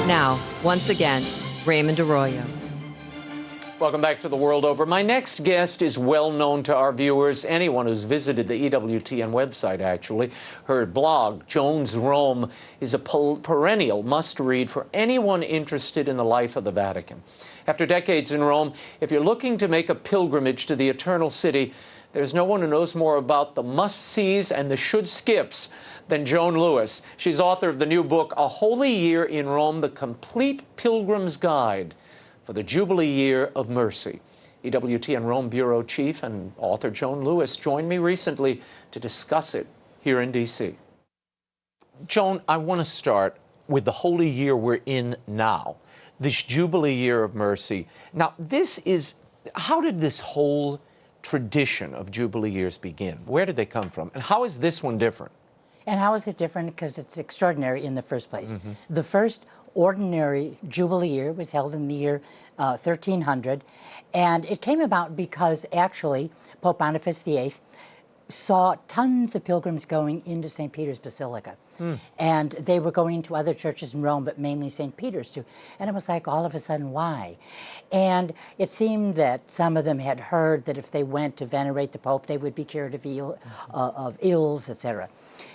Now, once again, Raymond Arroyo. Welcome back to The World Over. My next guest is well known to our viewers, anyone who's visited the EWTN website, actually. Her blog, Joan's Rome, is a perennial must-read for anyone interested in the life of the Vatican. After decades in Rome, if you're looking to make a pilgrimage to the Eternal City, there's no one who knows more about the must-sees and the should-skips than Joan Lewis. She's author of the new book, A Holy Year in Rome, The Complete Pilgrim's Guide for the Jubilee Year of Mercy. EWTN Rome Bureau Chief and author Joan Lewis joined me recently to discuss it here in D.C. Joan, I want to start with the Holy Year we're in now, this Jubilee Year of Mercy. Now, how did this whole tradition of Jubilee years begin? Where did they come from? And how is this one different? And how is it different? Because it's extraordinary in the first place. The first ordinary Jubilee year was held in the year 1300, and it came about because actually Pope Boniface VIII saw tons of pilgrims going into St. Peter's Basilica. And they were going to other churches in Rome, but mainly St. Peter's too. And it was like, all of a sudden, why? And it seemed that some of them had heard that if they went to venerate the Pope, they would be cured of ills, etc.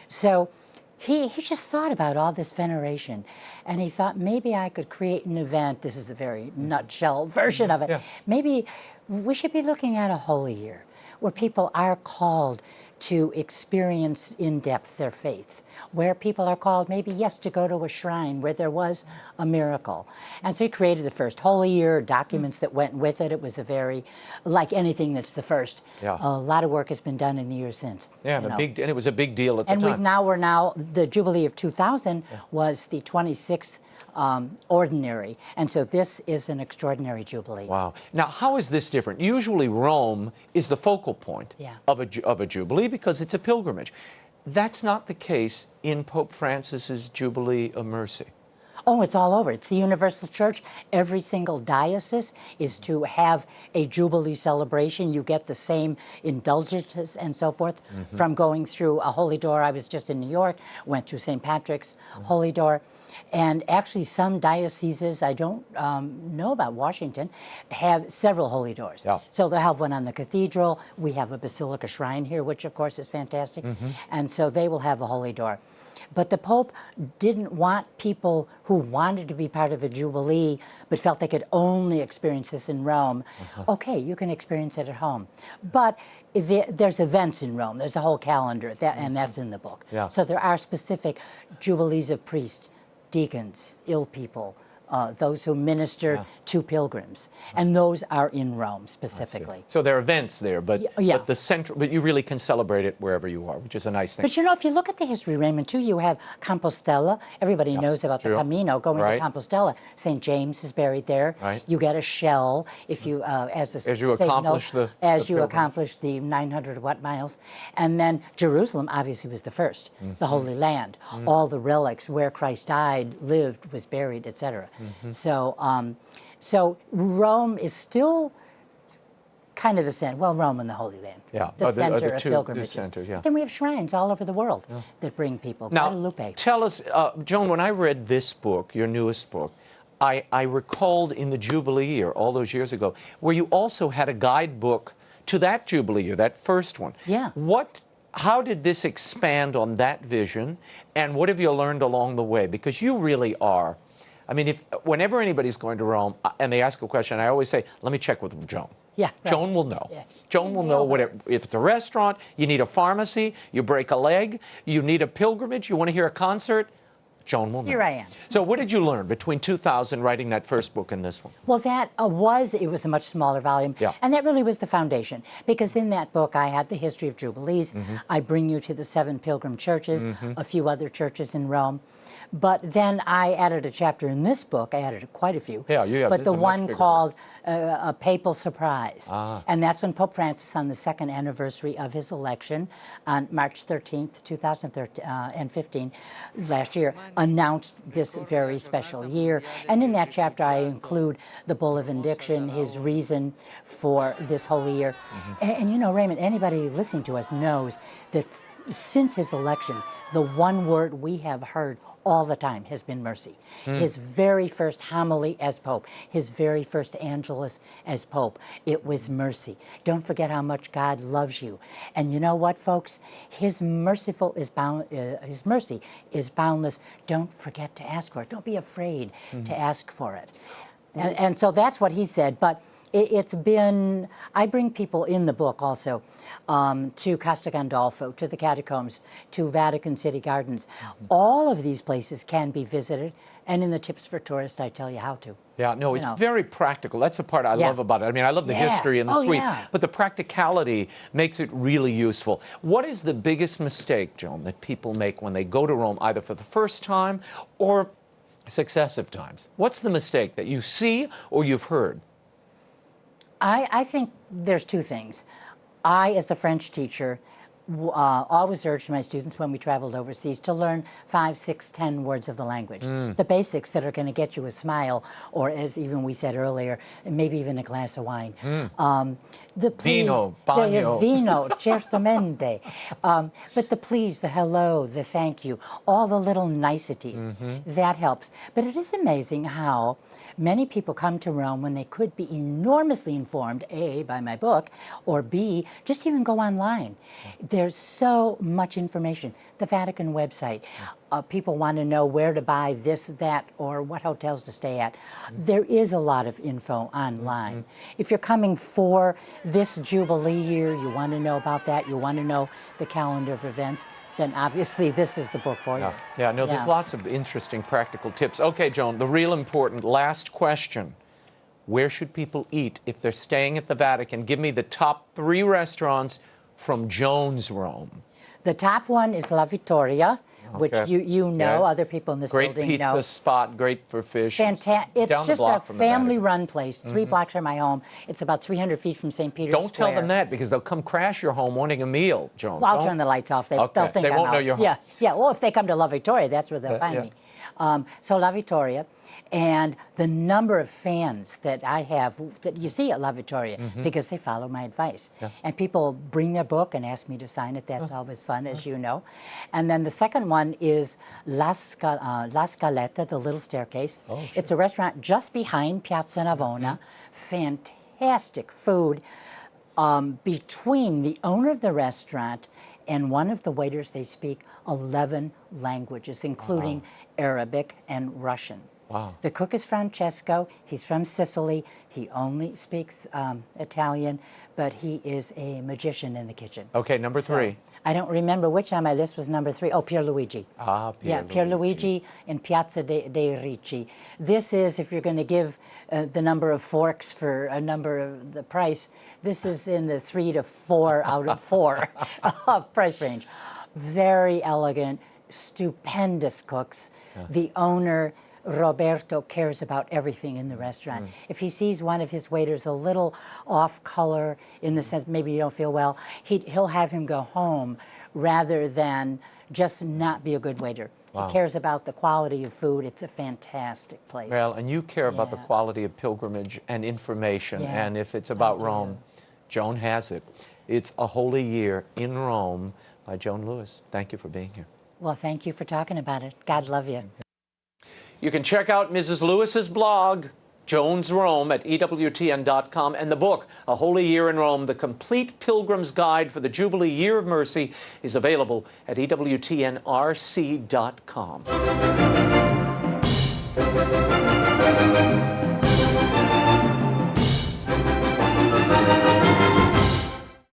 So he just thought about all this veneration, and he thought, maybe I could create an event. This is a very nutshell version of it. Yeah. Maybe we should be looking at a Holy Year where people are called to experience in depth their faith, where people are called maybe, yes, to go to a shrine where there was a miracle. And so he created the first Holy Year, documents that went with it. It was a very, like anything that's the first, a lot of work has been done in the years since. Yeah, and it was a big deal at the time. And we're now, the Jubilee of 2000 was the 26th ordinary, and so this is an extraordinary Jubilee. Wow. Now, how is this different? Usually Rome is the focal point of a Jubilee because it's a pilgrimage. That's not the case in Pope Francis's Jubilee of Mercy. Oh, it's all over. It's the Universal Church. Every single diocese is to have a Jubilee celebration. You get the same indulgences and so forth from going through a Holy Door. I was just in New York, went through St. Patrick's Holy Door. And actually some dioceses, I don't know about Washington, have several Holy Doors. Yeah. So they'll have one on the cathedral. We have a Basilica Shrine here, which of course is fantastic. And so they will have a Holy Door. But the Pope didn't want people who wanted to be part of a Jubilee but felt they could only experience this in Rome. Okay, you can experience it at home. But there's events in Rome. There's a whole calendar, and that's in the book. Yeah. So there are specific Jubilees of priests, deacons, ill people, those who minister to pilgrims, and those are in Rome specifically. So there are events there, but but you really can celebrate it wherever you are, which is a nice thing. But you know, if you look at the history, Raymond, too, you have Compostela. Everybody knows about the Camino going to Compostela. St. James is buried there. You get a shell if you as you accomplish the 900 what miles, and then Jerusalem obviously was the first, the Holy Land. All the relics where Christ died, lived, was buried, etc. So Rome is still kind of the center. Well, Rome and the Holy Land, the center of pilgrimages. But then we have shrines all over the world that bring people. Now, tell us, Joan, when I read this book, your newest book, I recalled in the Jubilee year, all those years ago, where you also had a guidebook to that Jubilee year, that first one. Yeah. How did this expand on that vision, and what have you learned along the way? Because you really are. I mean, whenever anybody's going to Rome and they ask a question, I always say, let me check with Joan. Yeah, right. Joan will know. Yeah. Joan will know if it's a restaurant, you need a pharmacy, you break a leg, you need a pilgrimage, you want to hear a concert, Joan will know. Here I am. So what did you learn between 2000 writing that first book and this one? Well, it was a much smaller volume, and that really was the foundation, because in that book I had the history of Jubilees. I bring you to the 7 pilgrim churches, a few other churches in Rome. But then I added a chapter in this book. I added quite a few. Yeah, you have. But the one called A Papal Surprise. And that's when Pope Francis, on the 2nd anniversary of his election, on March 13th, 2015, last year, announced this very special year. And in that chapter, I include the Bull of Indiction, his reason for this holy year. And you know, Raymond, anybody listening to us knows that since his election, the one word we have heard all the time has been mercy. His very first homily as Pope, his very first Angelus as Pope, it was mercy. Don't forget how much God loves you. And you know what, folks? His mercy is boundless. Don't forget to ask for it. Don't be afraid to ask for it. And so that's what he said. But it's been, I bring people in the book also to Costa Gandolfo, to the catacombs, to Vatican City Gardens. All of these places can be visited, and in the tips for tourists, I tell you how to. Yeah, no, it's very practical. That's the part I love about it. I mean, I love the history and the suite, but the practicality makes it really useful. What is the biggest mistake, Joan, that people make when they go to Rome, either for the first time or successive times? What's the mistake that you see or you've heard? I think there's two things. I, as a French teacher, always urged my students when we traveled overseas to learn 5, 6, 10 words of the language. The basics that are going to get you a smile, or as even we said earlier, maybe even a glass of wine. The please, Vino, bagno. Vino, certamente. But the please, the hello, the thank you, all the little niceties, that helps. But it is amazing how many people come to Rome when they could be enormously informed, A, by my book, or B, just even go online. There's so much information. The Vatican website. People want to know where to buy this, that, or what hotels to stay at. There is a lot of info online. If you're coming for this Jubilee year, you want to know about that, you want to know the calendar of events, then obviously this is the book for you. Yeah, no, there's lots of interesting practical tips. Okay, Joan, the real important last question. Where should people eat if they're staying at the Vatican? Give me the top 3 restaurants from Joan's Rome. The top one is La Vittoria, which you know, other people in this building know. Great pizza spot, great for fish. Fantastic. It's just a family-run place. 3 blocks from my home. It's about 300 feet from St. Peter's Square. Don't tell them that, because they'll come crash your home wanting a meal, Joan. Well, I'll turn the lights off. They'll think they won't know you're home. Yeah. Well, if they come to La Vittoria, that's where they'll find me. So La Vittoria, and the number of fans that I have that you see at La Vittoria, because they follow my advice. And people bring their book and ask me to sign it. That's always fun, as you know. And then the second one is La Scaletta, the Little Staircase. It's a restaurant just behind Piazza Navona. Fantastic food. Between the owner of the restaurant and one of the waiters, they speak 11 languages, including Arabic and Russian. The cook is Francesco. He's from Sicily. He only speaks Italian, but he is a magician in the kitchen. Okay, number 3. I don't remember which on my list was number 3. Oh, Pierluigi. Pierluigi in Piazza dei Ricci. This is, if you're going to give the number of forks for a number of the price, this is in the 3 to 4 out of 4 price range. Very elegant, stupendous cooks. The owner, Roberto, cares about everything in the restaurant. If he sees one of his waiters a little off color, in the sense maybe you don't feel well, he'll have him go home rather than just not be a good waiter. He cares about the quality of food. It's a fantastic place. Well, and you care about the quality of pilgrimage and information, and if it's about Rome, Joan has it. It's A Holy Year in Rome by Joan Lewis. Thank you for being here. Well, thank you for talking about it. God love you. You can check out Mrs. Lewis's blog, Joan's Rome, at EWTN.com, and the book, A Holy Year in Rome, The Complete Pilgrim's Guide for the Jubilee Year of Mercy, is available at EWTNRC.com.